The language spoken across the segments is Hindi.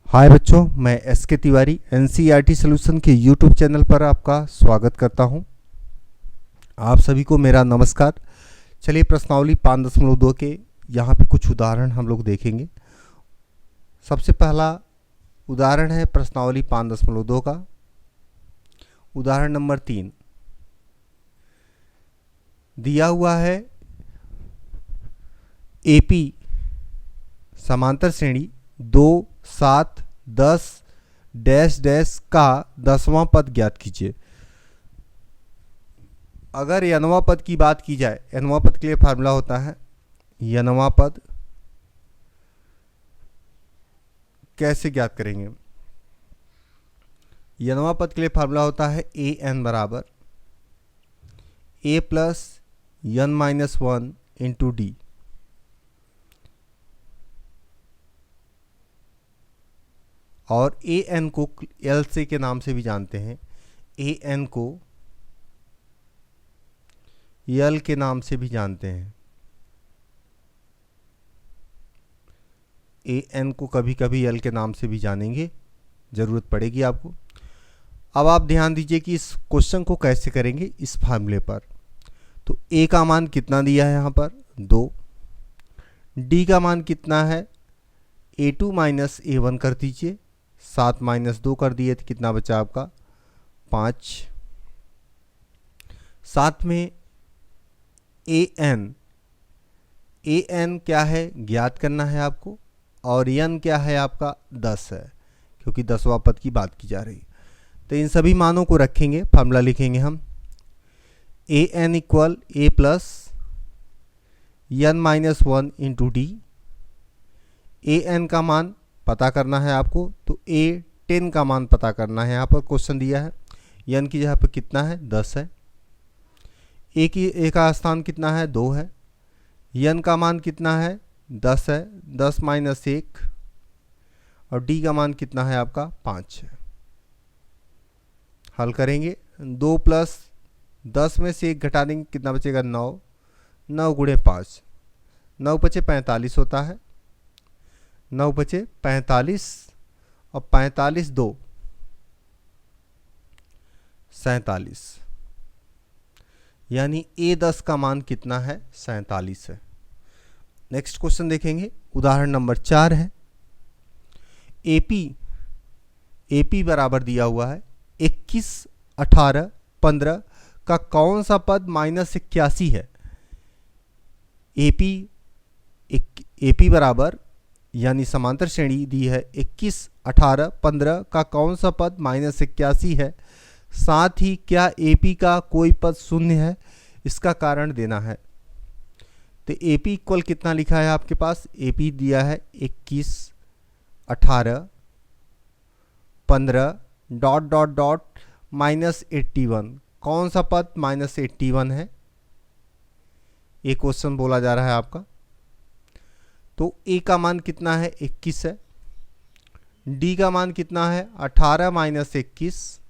हाय बच्चों, मैं एस के तिवारी एनसीईआरटी सॉल्यूशन के यूट्यूब चैनल पर आपका स्वागत करता हूं। आप सभी को मेरा नमस्कार। चलिए प्रश्नावली 5.2 के यहाँ पे कुछ उदाहरण हम लोग देखेंगे। सबसे पहला उदाहरण है प्रश्नावली 5.2 का उदाहरण नंबर 3 दिया हुआ है। एपी समांतर श्रेणी 2, 7, 10 डैश डैश का 10वां पद ज्ञात कीजिए। अगर nवां पद की बात की जाए, nवां पद के लिए फार्मूला होता है nवां पद कैसे ज्ञात करेंगे। nवां पद के लिए फार्मूला होता है an बराबर a plus n-1 into D. और ए एन को एल से के नाम से भी जानते हैं, ए एन को एल के नाम से भी जानते हैं। ए एन को कभी कभी एल के नाम से भी जानेंगे, ज़रूरत पड़ेगी आपको। अब आप ध्यान दीजिए कि इस क्वेश्चन को कैसे करेंगे इस फार्मूले पर। तो ए का मान कितना दिया है यहाँ पर 2, डी का मान कितना है a2 माइनस a1 कर दीजिए, 7 माइनस 2 कर दिए तो कितना बचा आपका 5। साथ में ए एन क्या है ज्ञात करना है आपको, और एन क्या है आपका 10 है, क्योंकि 10वां पद की बात की जा रही है। तो इन सभी मानों को रखेंगे, फार्मूला लिखेंगे हम A N equal A plus n-1 into D. A N का मान पता करना है आपको, तो A10 का मान पता करना है। यहाँ पर क्वेश्चन दिया है n की जगह पर कितना है 10 है, ए का स्थान कितना है 2 है, n का मान कितना है 10 है, 10 माइनस 1, और d का मान कितना है आपका 5 है। हल करेंगे, 2 प्लस 10 में से 1 घटा देंगे, कितना बचेगा 9, 9 गुणे 5, 9 बचे 45 होता है, 9 बचे 45 और 45 2 47, यानी A10 का मान कितना है 47 है। नेक्स्ट क्वेश्चन देखेंगे, उदाहरण नंबर 4 है। एपी बराबर दिया हुआ है 21, 18, 15 का कौन सा पद -81 है। एपी बराबर यानी समांतर श्रेणी दी है 21, 18, 15 का कौन सा पद -81 है। साथ ही क्या एपी का कोई पद शून्य है, इसका कारण देना है। तो एपी इक्वल कितना लिखा है आपके पास, एपी दिया है 21, 18, 15 डॉट डॉट डॉट -81, कौन सा पद -81 है, ये क्वेश्चन बोला जा रहा है आपका। तो ए का मान कितना है 21 है, डी का मान कितना है 18 माइनस 21,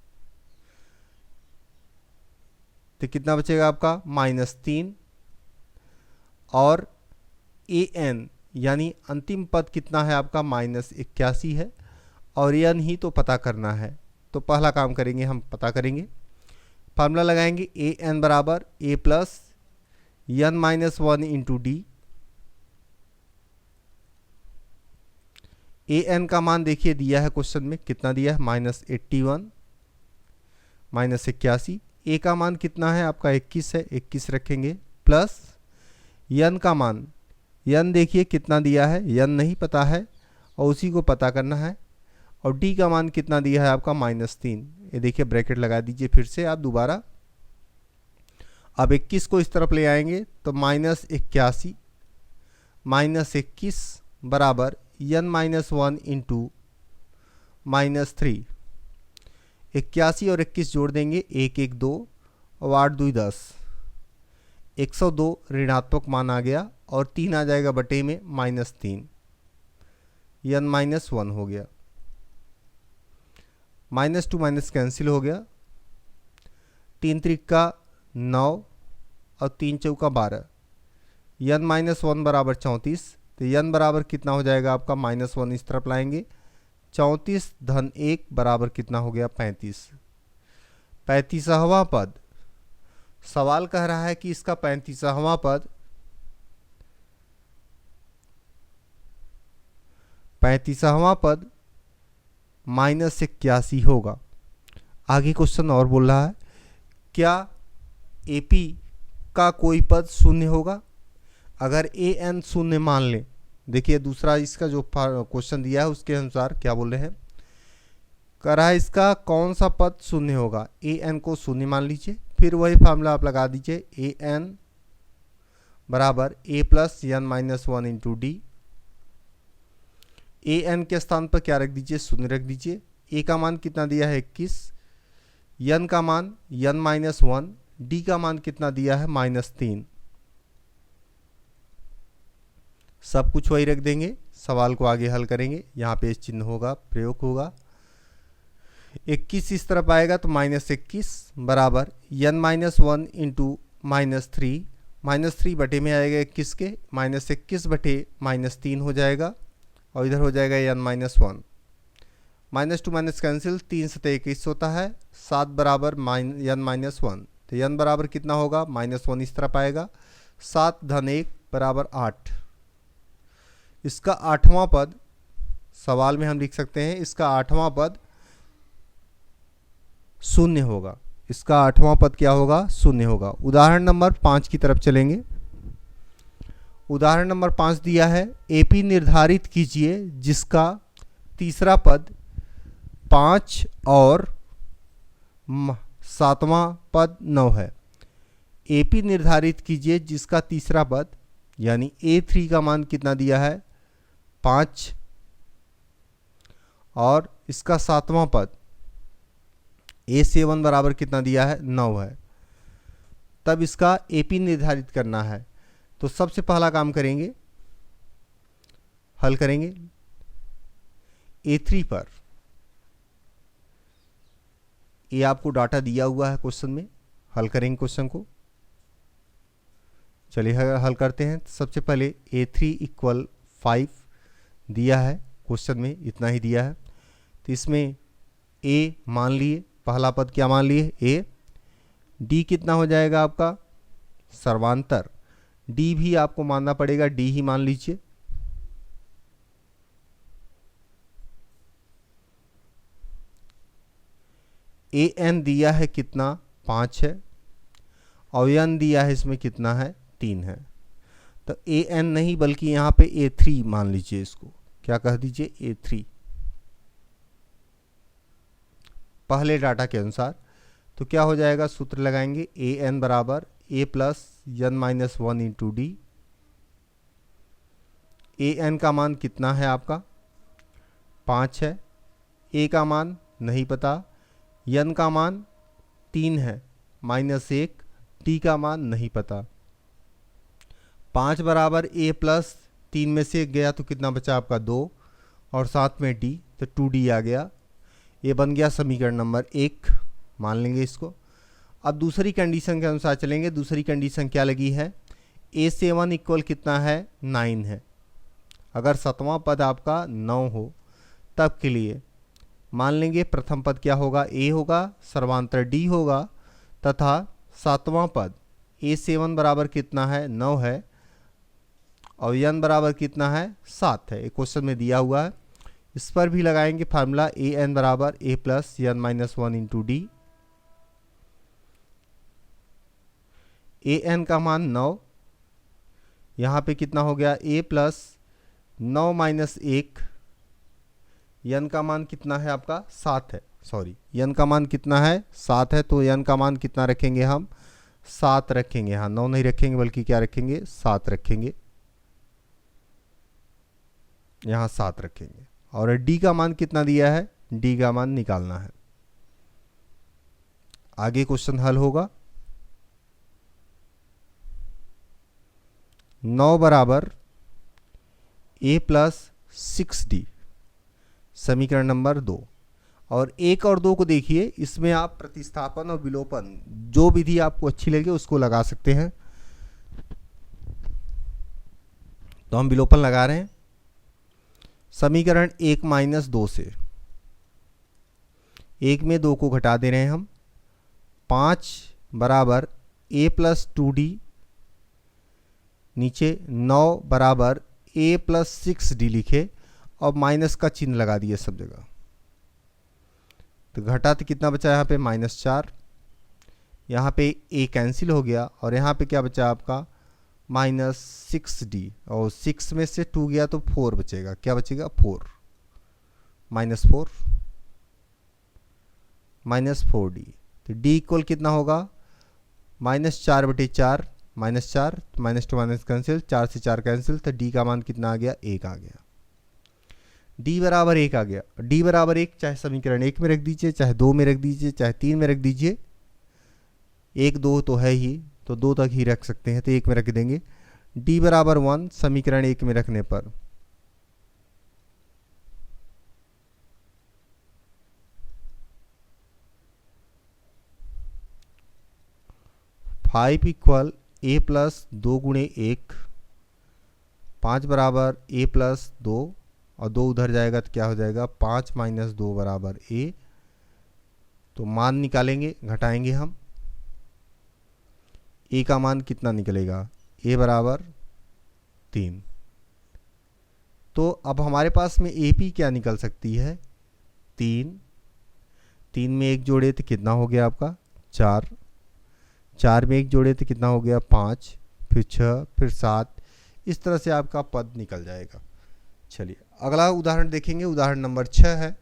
तो कितना बचेगा आपका -3, और ए एन यानी अंतिम पद कितना है आपका -81 है, और एन ही तो पता करना है। तो पहला काम करेंगे, हम पता करेंगे, फार्मूला लगाएंगे ए एन बराबर A plus n-1 into D. A N का मान देखिए दिया है क्वेश्चन में, कितना दिया है -81 -81। ए का मान कितना है आपका 21 है, 21 रखेंगे, प्लस एन का मान, एन देखिए कितना दिया है, एन नहीं पता है और उसी को पता करना है, और डी का मान कितना दिया है आपका -3। ये देखिए ब्रैकेट लगा दीजिए फिर से आप दोबारा। अब 21 को इस तरफ ले आएंगे तो -81 -21 बराबर n-1 इंटू -3। 81 और 21 जोड़ देंगे, 1 1 2 और 8 2 10, 102 ऋणात्मक मान आ गया, और 3 आ जाएगा बटे में -3, n-1 हो गया, -2 माइनस कैंसिल हो गया, 3 त्रिका 9 और 3 चौका 12, n-1 बराबर 34। तो n बराबर कितना हो जाएगा आपका -1, इस तरफ लाएंगे 34 धन 1 बराबर कितना हो गया 35। 35वां पद, सवाल कह रहा है कि इसका 35वां पद 35वां पद -81 होगा। आगे क्वेश्चन और बोल रहा है, क्या एपी का कोई पद शून्य होगा? अगर ए एन शून्य मान लें, देखिए दूसरा इसका जो क्वेश्चन दिया है उसके अनुसार क्या बोल रहे हैं, कह रहा है इसका कौन सा पद शून्य होगा। ए एन को शून्य मान लीजिए, फिर वही फार्मूला आप लगा दीजिए, ए एन बराबर A plus N minus 1 into D. A N के स्थान पर क्या रख दीजिए, शून्य रख दीजिए। ए का मान कितना दिया है 21, एन का मान एन माइनस 1, डी का मान कितना दिया है -3। सब कुछ वही रख देंगे, सवाल को आगे हल करेंगे। यहाँ पे इस चिन्ह होगा, प्रयोग होगा। 21 इस तरफ आएगा तो -21 बराबर एन माइनस 1 इंटू -3, -3 बटे में आएगा 21 के, -21 बटे -3 हो जाएगा और इधर हो जाएगा n minus 1। Minus two minus cancel, 3 सतह 21 होता है, 7 बराबर एन माइनस 1, तो एन बराबर कितना होगा -1 इस तरफ आएगा, 7 धन 1 बराबर 8। इसका 8वां पद सवाल में हम लिख सकते हैं, इसका 8वां पद शून्य होगा। इसका 8वां पद क्या होगा, शून्य होगा। उदाहरण नंबर 5 की तरफ चलेंगे। उदाहरण नंबर 5 दिया है, एपी निर्धारित कीजिए जिसका तीसरा पद 5 और 7वां पद 9 है। एपी निर्धारित कीजिए जिसका तीसरा पद यानी A3 का मान कितना दिया है 5 और इसका 7वां पद A7 बराबर कितना दिया है 9 है। तब इसका एपी निर्धारित करना है। तो सबसे पहला काम करेंगे, हल करेंगे A3 पर। ये आपको डाटा दिया हुआ है क्वेश्चन में, हल करेंगे क्वेश्चन को। चलिए हल करते हैं। सबसे पहले A3 = 5 दिया है क्वेश्चन में, इतना ही दिया है। तो इसमें A मान लिए, पहला पद क्या मान लिए A। D कितना हो जाएगा आपका सर्वांतर, D भी आपको मानना पड़ेगा, D ही मान लीजिए। AN दिया है कितना 5 है और N दिया है इसमें कितना है 3 है। तो AN नहीं बल्कि यहाँ पे A3 मान लीजिए, इसको क्या कह दीजिए A3 पहले डाटा के अनुसार। तो क्या हो जाएगा, सूत्र लगाएंगे AN बराबर A plus N minus 1 into d. AN का मान कितना है आपका 5 है, A का मान नहीं पता, N का मान 3 है -1, D का मान नहीं पता। 5 बराबर A प्लस 3 में से 1 गया तो कितना बचा आपका 2 और साथ में D, तो 2D आ गया। ये बन गया समीकरण नंबर 1, मान लेंगे इसको। अब दूसरी कंडीशन के अनुसार चलेंगे। दूसरी कंडीशन क्या लगी है, A7 = कितना है 9 है। अगर 7वां पद आपका 9 हो तब के लिए मान लेंगे प्रथम पद क्या होगा A होगा, सर्वांतर D होगा तथा 7वां पद A7 बराबर कितना है 9 है और N बराबर कितना है 7 है। एक क्वेश्चन में दिया हुआ है। इस पर भी लगाएंगे फार्मूला AN बराबर A plus N minus 1 into d. AN का मान 9, यहाँ पे कितना हो गया A प्लस 9 माइनस 1, N का मान कितना है आपका 7 है, सॉरी N का मान कितना है 7 है। तो N का मान कितना रखेंगे हम 7 रखेंगे, हाँ 9 नहीं रखेंगे बल्कि क्या रखेंगे 7 रखेंगे, यहाँ 7 रखेंगे। और D का मान कितना दिया है, D का मान निकालना है। आगे क्वेश्चन हल होगा। 9 बराबर A प्लस 6D, समीकरण नंबर 2। और 1 और 2 को देखिए, इसमें आप प्रतिस्थापन और विलोपन जो विधि आपको अच्छी लगे उसको लगा सकते हैं। तो हम विलोपन लगा रहे हैं। समीकरण 1 माइनस 2 से 1 में 2 को घटा दे रहे हैं हम। 5 बराबर a प्लस 2d, नीचे 9 बराबर a प्लस 6d लिखे और माइनस का चिन्ह लगा दिए सब जगह। तो घटा तो कितना बचा यहाँ पे -4, यहाँ पे a कैंसिल हो गया और यहाँ पे क्या बचा आपका -6d, और 6 में से 2 गया तो 4 बचेगा। क्या बचेगा 4, -4 -4d। तो d इक्वल कितना होगा -4/4, -4 -2 माइनस कैंसिल, 4 से 4 कैंसिल, तो d का मान कितना आ गया 1 आ गया। d बराबर 1 आ गया। d बराबर 1 चाहे समीकरण 1 में रख दीजिए, चाहे 2 में रख दीजिए, चाहे 3 में रख दीजिए। 1 2 तो है ही, तो 2 तक ही रख सकते हैं, तो 1 में रख देंगे। d बराबर 1 समीकरण 1 में रखने पर 5 इक्वल a प्लस 2 गुणे 1, 5 बराबर a प्लस 2 और 2 उधर जाएगा तो क्या हो जाएगा 5 माइनस 2 बराबर a। तो मान निकालेंगे, घटाएंगे हम। a का मान कितना निकलेगा, a बराबर 3। तो अब हमारे पास में AP क्या निकल सकती है 3। 3 में 1 जोड़े तो कितना हो गया आपका 4, 4 में 1 जोड़े तो कितना हो गया 5, फिर 6, फिर 7। इस तरह से आपका पद निकल जाएगा। चलिए अगला उदाहरण देखेंगे। उदाहरण नंबर 6 है,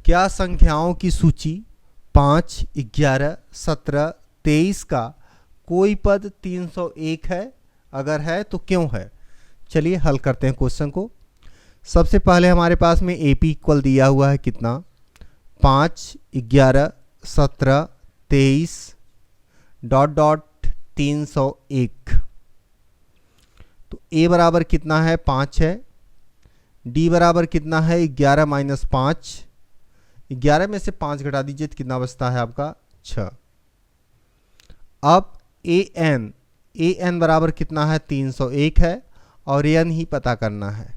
क्या संख्याओं की सूची 5, 11, 17, 23 का कोई पद 301 है? अगर है तो क्यों है? चलिए हल करते हैं क्वेश्चन को। सबसे पहले हमारे पास में AP इक्वल दिया हुआ है कितना 5, 11, 17, 23 डॉट डॉट 301। तो a बराबर कितना है 5 है, d बराबर कितना है 11 माइनस 5, 11 में से 5 घटा दीजिए तो कितना बचता है आपका 6। अब an बराबर कितना है 301 है और n ही पता करना है।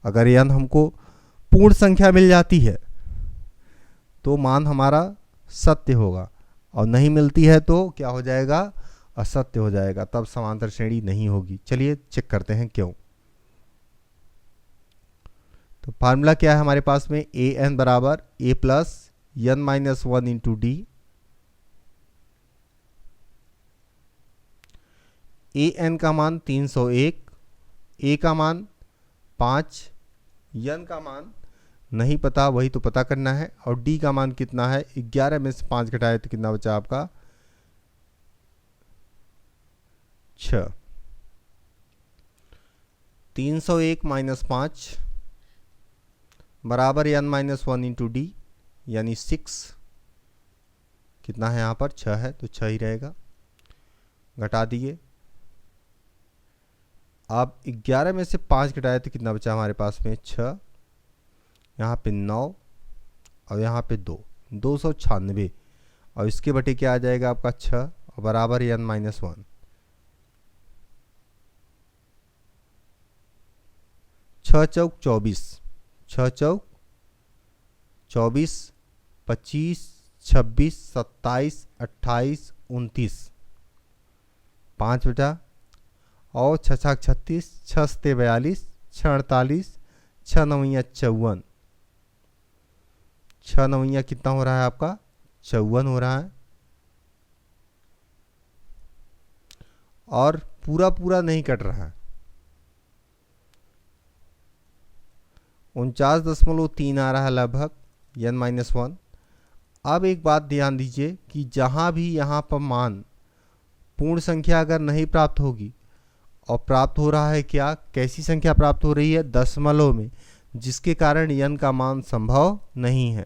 अगर n हमको पूर्ण संख्या मिल जाती है तो मान हमारा सत्य होगा, और नहीं मिलती है तो क्या हो जाएगा असत्य हो जाएगा, तब समांतर श्रेणी नहीं होगी। चलिए चेक करते हैं क्यों। तो फार्मूला क्या है हमारे पास में an बराबर a plus n minus 1 into d. an का मान 301, a का मान 5, n का मान नहीं पता, वही तो पता करना है, और d का मान कितना है 11 में से 5 घटाए तो कितना बचा आपका 6। 301 माइनस 5 बराबर n माइनस 1 इंटू डी, यानी 6। कितना है यहाँ पर 6 है तो 6 ही रहेगा। घटा दिए। अब 11 में से 5 घटाए तो कितना बचा हमारे पास में 6, यहाँ पे 9 और यहाँ पे 2, 296, और इसके बटे क्या आ जाएगा आपका 6 और बराबर n माइनस 1। 6 चौक 24, 6 चौक 24, 25, 26, 27, 28, 29, 5 बेटा, और 6 छक 36, 6 सते 42, 6 48, 6 नवैया 54, 6 नवैया कितना हो रहा है आपका 54 हो रहा है। और पूरा पूरा नहीं कट रहा है, 49.3 आ रहा है लगभग n माइनस 1। अब एक बात ध्यान दीजिए कि जहाँ भी यहाँ पर मान पूर्ण संख्या अगर नहीं प्राप्त होगी, और प्राप्त हो रहा है क्या, कैसी संख्या प्राप्त हो रही है दशमलव में, जिसके कारण n का मान संभव नहीं है,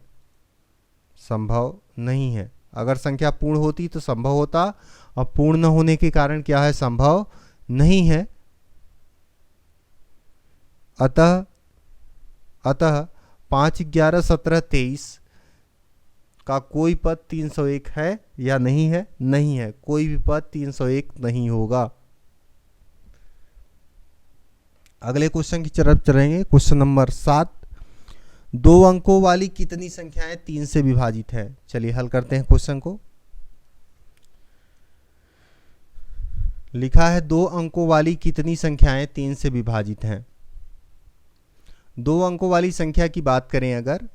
संभव नहीं है। अगर संख्या पूर्ण होती तो संभव होता, और पूर्ण न होने के कारण क्या है संभव नहीं है। अतः 5, 11, 17, 23 का कोई पद 301 है या नहीं है? नहीं है, कोई भी पद 301 नहीं होगा। अगले क्वेश्चन की तरफ चलेंगे। क्वेश्चन नंबर 7, 2 अंकों वाली कितनी संख्याएं 3 से विभाजित है। चलिए हल करते हैं क्वेश्चन को। लिखा है 2 अंकों वाली कितनी संख्याएं 3 से विभाजित हैं। 2 अंकों वाली संख्या की बात करें अगर,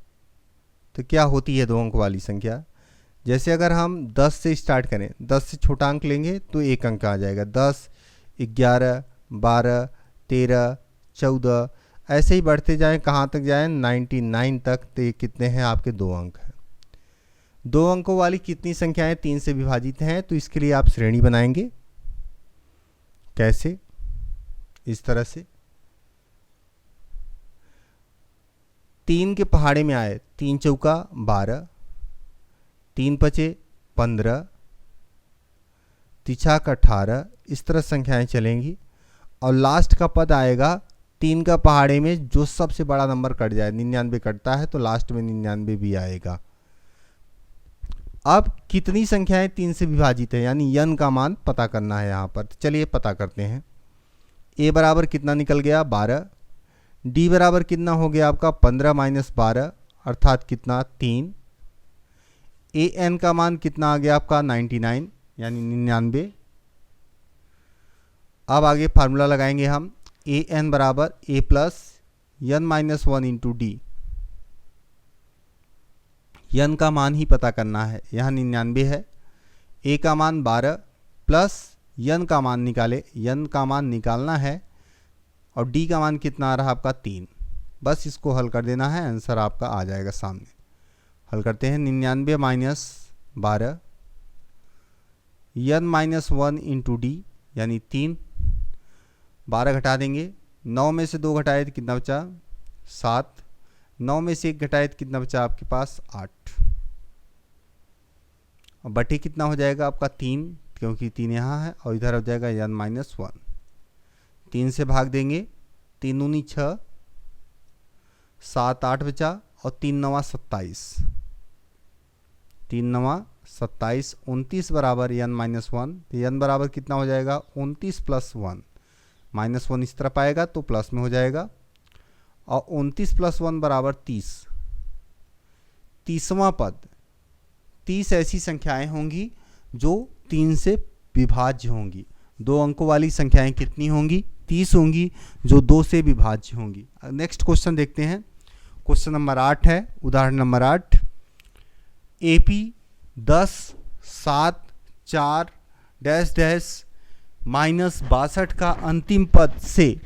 तो क्या होती है 2 अंकों वाली संख्या। जैसे अगर हम 10 से स्टार्ट करें, 10 से छोटा अंक लेंगे तो 1 अंक आ जाएगा। 10, 11, 12, 13, 14, ऐसे ही बढ़ते जाएं, कहाँ तक जाएं 99 तक। तो ये कितने हैं आपके 2 अंक हैं। 2 अंकों वाली कितनी संख्याएं 3 से विभाजित हैं, तो इसके लिए आप श्रेणी बनाएंगे। कैसे? इस तरह से 3 के पहाड़े में आए, 3 चौका 12, 3 पचे 15, तिछा का 18, इस तरह संख्याएं चलेंगी। और लास्ट का पद आएगा 3 का पहाड़े में जो सबसे बड़ा नंबर कट जाए, 99 कटता है तो लास्ट में 99 भी आएगा। अब कितनी संख्याएं 3 से विभाजित है, यानी n का मान पता करना है यहाँ पर। तो चलिए पता करते हैं। a बराबर कितना निकल गया 12, d बराबर कितना हो गया आपका 15 - 12 अर्थात कितना 3, an का मान कितना आ गया आपका 99 यानी 99। अब आगे फार्मूला लगाएंगे हम, an बराबर a plus n - 1 into D. n का मान ही पता करना है, यहाँ 99 है। a का मान 12 प्लस n का मान निकाले, n का मान निकालना है। और d का मान कितना आ रहा आपका 3। बस इसको हल कर देना है, आंसर आपका आ जाएगा सामने। हल करते हैं। 99 - 12 n - 1 इंटू डी यानी 3। 12 घटा देंगे, 9 में से 2 घटाए तो कितना बचा 7, 9 में से 1 घटाए तो कितना बचा आपके पास 8। और बटे कितना हो जाएगा आपका 3, क्योंकि 3 यहाँ है और इधर हो जाएगा n - 1। 3 से भाग देंगे, 3 दूनी 6, 7 8 बचा और 3 9 27, 3 9 27, 29 बराबर n - 1। तो n बराबर कितना हो जाएगा 29 + 1, -1 इस तरफ आएगा तो प्लस में हो जाएगा। और 29 + 1 बराबर 30। 30वां पद, 30 ऐसी संख्याएं होंगी जो 3 से विभाज्य होंगी। 2 अंकों वाली संख्याएं कितनी होंगी 30 होंगी जो 2 से विभाज्य होंगी। नेक्स्ट क्वेश्चन देखते हैं। क्वेश्चन नंबर 8 है, उदाहरण नंबर 8। AP 10 7 4 डैश डैश -62 का अंतिम पद से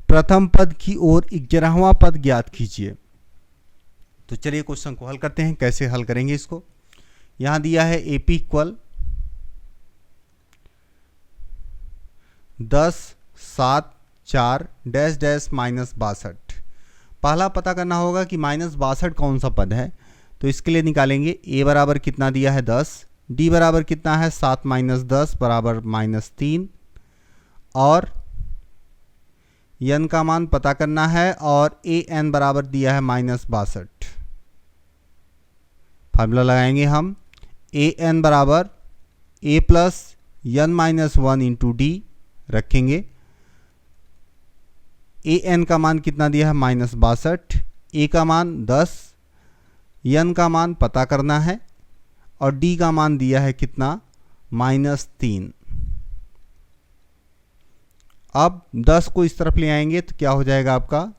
प्रथम पद की ओर 11वां पद ज्ञात कीजिए। तो चलिए क्वेश्चन को हल करते हैं। कैसे हल करेंगे इसको, यहां दिया है AP इक्वल 10 7 4 डैश डैश -62। पहला पता करना होगा कि -62 कौन सा पद है। तो इसके लिए निकालेंगे a बराबर कितना दिया है 10, d बराबर कितना है 7 - 10 बराबर -3, और n का मान पता करना है और an बराबर दिया है -62। फार्मूला लगाएंगे हम, an बराबर a plus n - 1 into D रखेंगे। an का मान कितना दिया है -62, a का मान 10, n का मान पता करना है और d का मान दिया है कितना -3। अब 10 को इस तरफ ले आएंगे तो क्या हो जाएगा आपका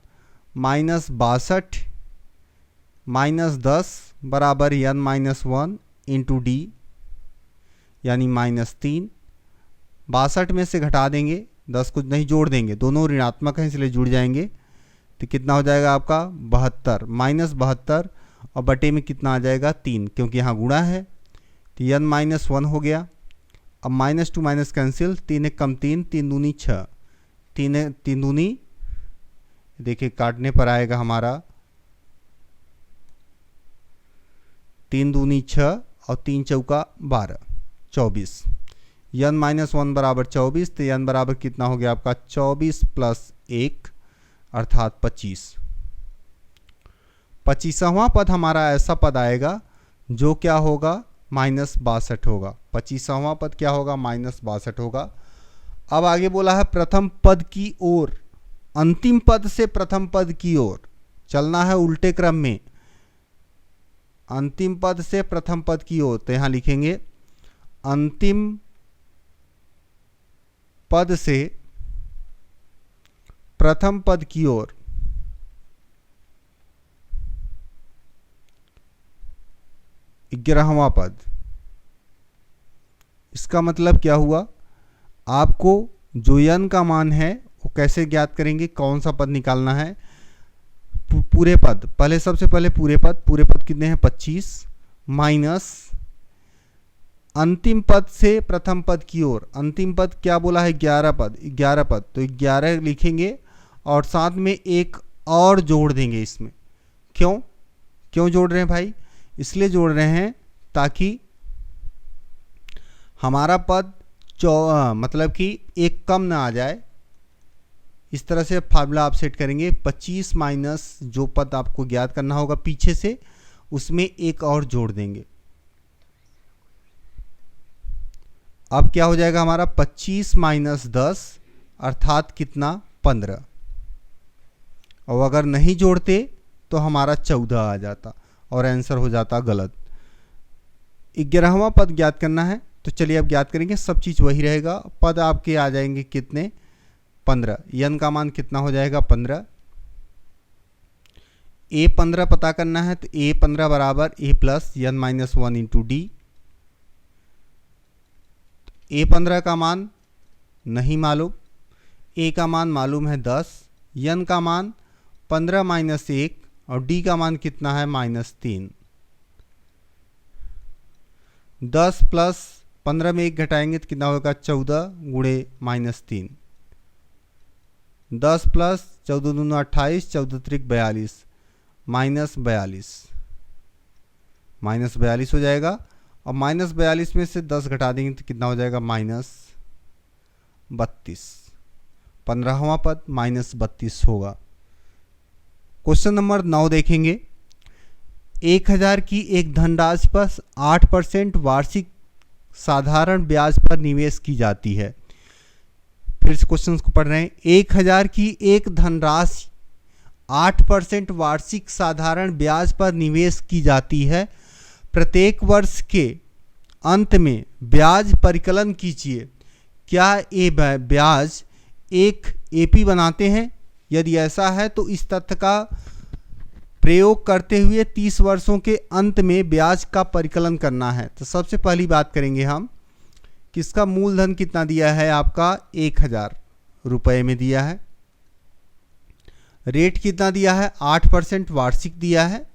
-62 - 10 बराबर n - 1 इंटू डी यानी -3। 62 में से घटा देंगे, 10 को नहीं जोड़ देंगे, दोनों ऋणात्मक हैं इसलिए जुड़ जाएंगे। तो कितना हो जाएगा आपका 72 -72 और बटे में कितना आ जाएगा 3, क्योंकि यहाँ गुणा है तो n - 1 हो गया। अब -2 माइनस कैंसिल, 3 1 कम 3, 3 दूनी 6, 3 दूनी देखिए काटने पर आएगा हमारा 3 दूनी 6 और 3 चौका 12 24। n - 1 बराबर 24, तो n बराबर कितना हो गया आपका 24 + 1 अर्थात 25। 25वां पद हमारा ऐसा पद आएगा जो क्या होगा -62 होगा। 25वां पद क्या होगा -62 होगा। अब आगे बोला है प्रथम पद की ओर अंतिम पद से प्रथम पद की ओर चलना है उल्टे क्रम में। अंतिम पद से प्रथम पद की ओर, तो यहां लिखेंगे अंतिम पद से प्रथम पद की ओर ग्यारहवां पद। इसका मतलब क्या हुआ, आपको जो n का मान है वो कैसे ज्ञात करेंगे, कौन सा पद निकालना है, पूरे पद। पहले सबसे पहले पूरे पद कितने हैं 25 माइनस अंतिम पद से प्रथम पद की ओर। अंतिम पद क्या बोला है 11 पद, तो 11 लिखेंगे और साथ में एक और जोड़ देंगे इसमें। क्यों जोड़ रहे हैं भाई, इसलिए जोड़ रहे हैं ताकि हमारा पद मतलब कि एक कम ना आ जाए। इस तरह से फार्मूला आप सेट करेंगे 25 माइनस जो पद आपको ज्ञात करना होगा पीछे से, उसमें एक और जोड़ देंगे। अब क्या हो जाएगा हमारा 25 माइनस 10 अर्थात कितना 15। और अगर नहीं जोड़ते तो हमारा 14 आ जाता और आंसर हो जाता गलत। 11वां पद ज्ञात करना है, तो चलिए अब ज्ञात करेंगे। सब चीज़ वही रहेगा, पद आपके आ जाएंगे कितने 15। n का मान कितना हो जाएगा 15। a15 पता करना है, तो a15 बराबर a plus n minus 1 into D. a15 का मान नहीं मालूम, a का मान मालूम है 10, n का मान 15 माइनस 1 और d का मान कितना है -3। 10 प्लस 15 में 1 घटाएंगे तो कितना होगा 14 गुणे -3। 10 प्लस 14 दूना 28, 14 त्रिक 42, -42 हो जाएगा। और -42 में से 10 घटा देंगे तो कितना हो जाएगा -32। 15वां पद -32 होगा। क्वेश्चन नंबर 9 देखेंगे। 1000 की एक धनराशि पर 8% वार्षिक साधारण ब्याज पर निवेश की जाती है। फिर से क्वेश्चन को पढ़ रहे हैं। 1000 की एक धनराशि 8% वार्षिक साधारण ब्याज पर निवेश की जाती है। प्रत्येक वर्ष के अंत में ब्याज परिकलन कीजिए। क्या ये ब्याज एक एपी बनाते हैं? यदि ऐसा है तो इस तथ्य का प्रयोग करते हुए 30 वर्षों के अंत में ब्याज का परिकलन करना है। तो सबसे पहली बात करेंगे हम, किसका मूलधन कितना दिया है आपका 1000 रुपये में दिया है। रेट कितना दिया है 8% वार्षिक दिया है।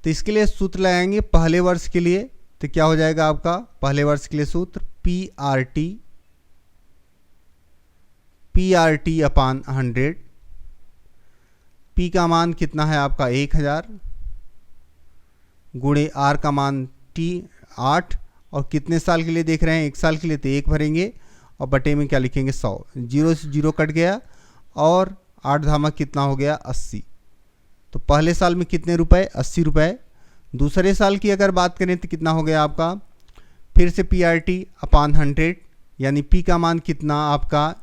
तो इसके लिए सूत्र लगाएंगे पहले वर्ष के लिए। तो क्या हो जाएगा आपका पहले वर्ष के लिए सूत्र PRT अपान 100। P का मान कितना है आपका 1000 गुणे R का मान T 8 और कितने साल के लिए देख रहे हैं 1 साल के लिए, तो 1 भरेंगे और बटे में क्या लिखेंगे 100। 0 से 0 कट गया और 8 धामक कितना हो गया 80। तो पहले साल में कितने रुपए 80 रुपए। दूसरे साल की अगर बात करें तो कितना हो गया आपका, फिर से PRT अपान 100 यानी P का मान कितना आपका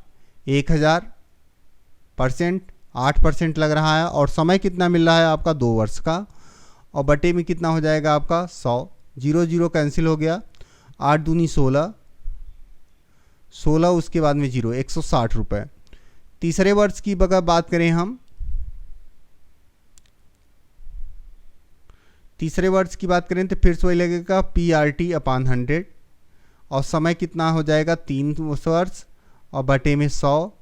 1000%, 8% लग रहा है और समय कितना मिल रहा है आपका 2 वर्ष का और बटे में कितना हो जाएगा आपका 100। 0 0 कैंसिल हो गया, 8 दूनी 16, 16 उसके बाद में 0, 160 रुपये। तीसरे वर्ष की अगर बात करें हम, तीसरे वर्ष की बात करें तो फिर से वही लगेगा PRT अपान 100 और समय कितना हो जाएगा 3 वर्ष और बटे में 100।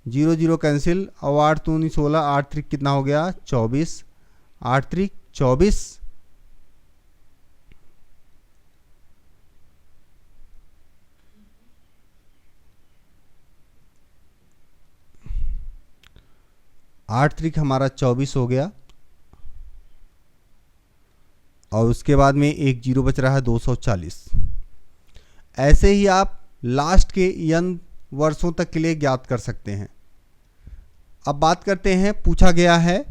0 0 कैंसिल और 8 दूनी 16, 8 त्रिक कितना हो गया 24, 8 त्रिक 24। आठ त्रिक हमारा 24 हो गया और उसके बाद में एक 0 बच रहा है 240। ऐसे ही आप लास्ट के n वर्षों तक के लिए ज्ञात कर सकते हैं। अब बात करते हैं, पूछा गया है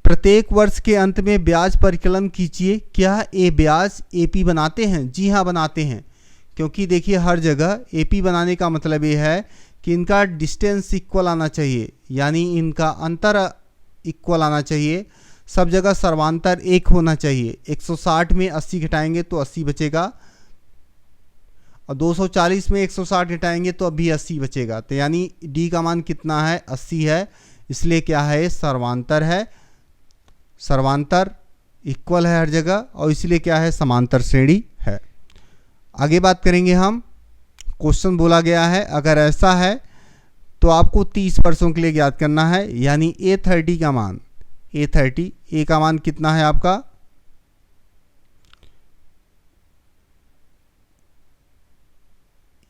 प्रत्येक वर्ष के अंत में ब्याज परिकलन कीजिए। क्या ये ब्याज एपी बनाते हैं? जी हाँ बनाते हैं, क्योंकि देखिए हर जगह एपी बनाने का मतलब ये है कि इनका डिस्टेंस इक्वल आना चाहिए, यानी इनका अंतर इक्वल आना चाहिए। सब जगह सर्वांतर 1 होना चाहिए। 160 में 80 घटाएंगे तो 80 बचेगा, और 240 में 160 घटाएंगे तो अभी 80 बचेगा। तो यानी डी का मान कितना है, 80 है। इसलिए क्या है, सर्वांतर है। सर्वांतर इक्वल है हर जगह, और इसलिए क्या है, समांतर श्रेणी है। आगे बात करेंगे हम। क्वेश्चन बोला गया है अगर ऐसा है तो आपको 30 वर्षों के लिए ज्ञात करना है, यानी A30 का मान, A30 ए का मान कितना है आपका,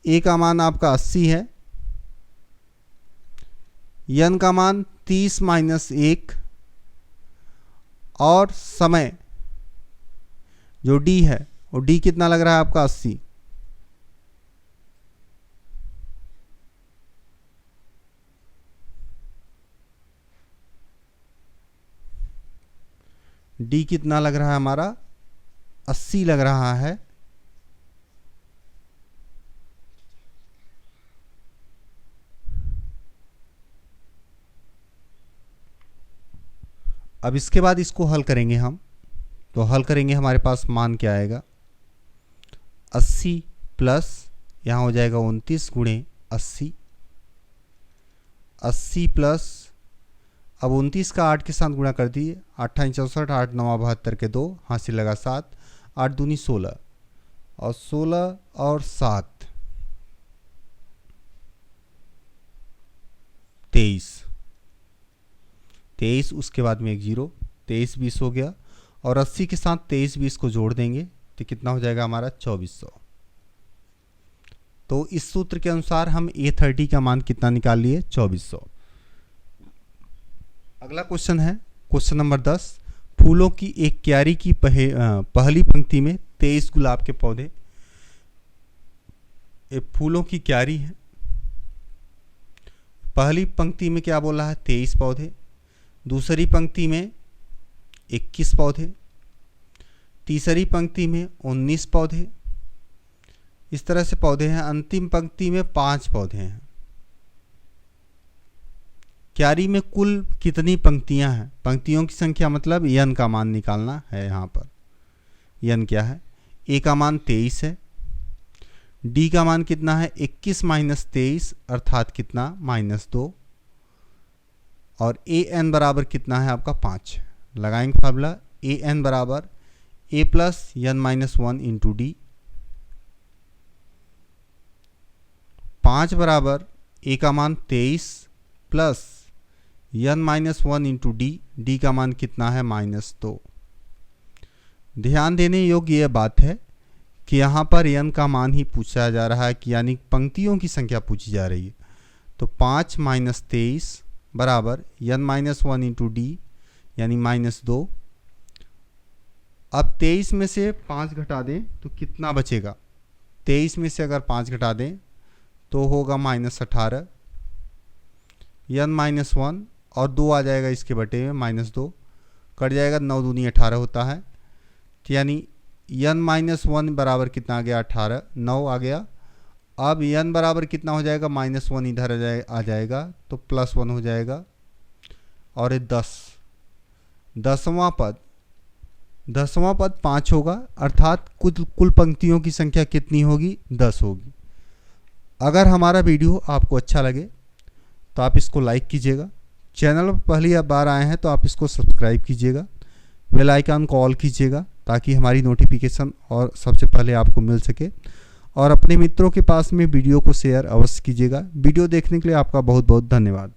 ए का मान आपका 80 है, n का मान 30 - 1, और समय जो d है वो d कितना लग रहा है आपका 80। डी कितना लग रहा है हमारा, 80 लग रहा है। अब इसके बाद इसको हल करेंगे हम, तो हल करेंगे हमारे पास मान क्या आएगा, 80 प्लस यहाँ हो जाएगा 29 गुणे 80, 80 प्लस, अब 29 का 8 के साथ गुणा कर दिए, 8 × 64, 8 × 9 72 के 2, हासिल लगा 7, 8 दूनी 16, और 16 और 7 23, 23 उसके बाद में एक 0, 23 20 हो गया, और 80 के साथ 23 20 को जोड़ देंगे तो कितना हो जाएगा हमारा 2400। तो इस सूत्र के अनुसार हम A30 का मान कितना निकाल लिए, 2400। अगला क्वेश्चन है क्वेश्चन नंबर 10। फूलों की एक क्यारी की पहली पंक्ति में 23 गुलाब के पौधे। फूलों की क्यारी है, पहली पंक्ति में क्या बोला है, 23 पौधे, दूसरी पंक्ति में 21 पौधे, तीसरी पंक्ति में 19 पौधे, इस तरह से पौधे हैं। अंतिम पंक्ति में 5 पौधे हैं। क्यारी में कुल कितनी पंक्तियां हैं, पंक्तियों की संख्या मतलब n का मान निकालना है। यहाँ पर n क्या है, a का मान 23 है, d का मान कितना है 21 - 23 अर्थात कितना -2, और an बराबर कितना है आपका 5। लगाएंगे फार्मूला, an बराबर a plus n - 1 into D, 5 बराबर a का मान 23 plus n - 1 into D, D का मान कितना है -2। ध्यान देने योग्य यह बात है कि यहाँ पर n का मान ही पूछा जा रहा है, कि यानी पंक्तियों की संख्या पूछी जा रही है। तो 5 - 23 बराबर n - 1 इंटू डी यानी -2। अब 23 में से 5 घटा दें तो कितना बचेगा, 23 में से अगर 5 घटा दें तो होगा -18, n - 1 और 2 आ जाएगा इसके बटे में, -2 कट जाएगा, 9 दूनी 18 होता है। तो यानी n - 1 बराबर कितना आ गया, 18, 9 आ गया। अब n बराबर कितना हो जाएगा, -1 इधर आ जाएगा तो +1 हो जाएगा, और ये 10, 10वां पद 5 होगा, अर्थात कुल पंक्तियों की संख्या कितनी होगी, 10 होगी। अगर हमारा वीडियो आपको अच्छा लगे तो आप इसको लाइक कीजिएगा, चैनल पर पहली बार आए हैं तो आप इसको सब्सक्राइब कीजिएगा, बेल आइकन को ऑल कीजिएगा ताकि हमारी नोटिफिकेशन और सबसे पहले आपको मिल सके, और अपने मित्रों के पास में वीडियो को शेयर अवश्य कीजिएगा। वीडियो देखने के लिए आपका बहुत बहुत धन्यवाद।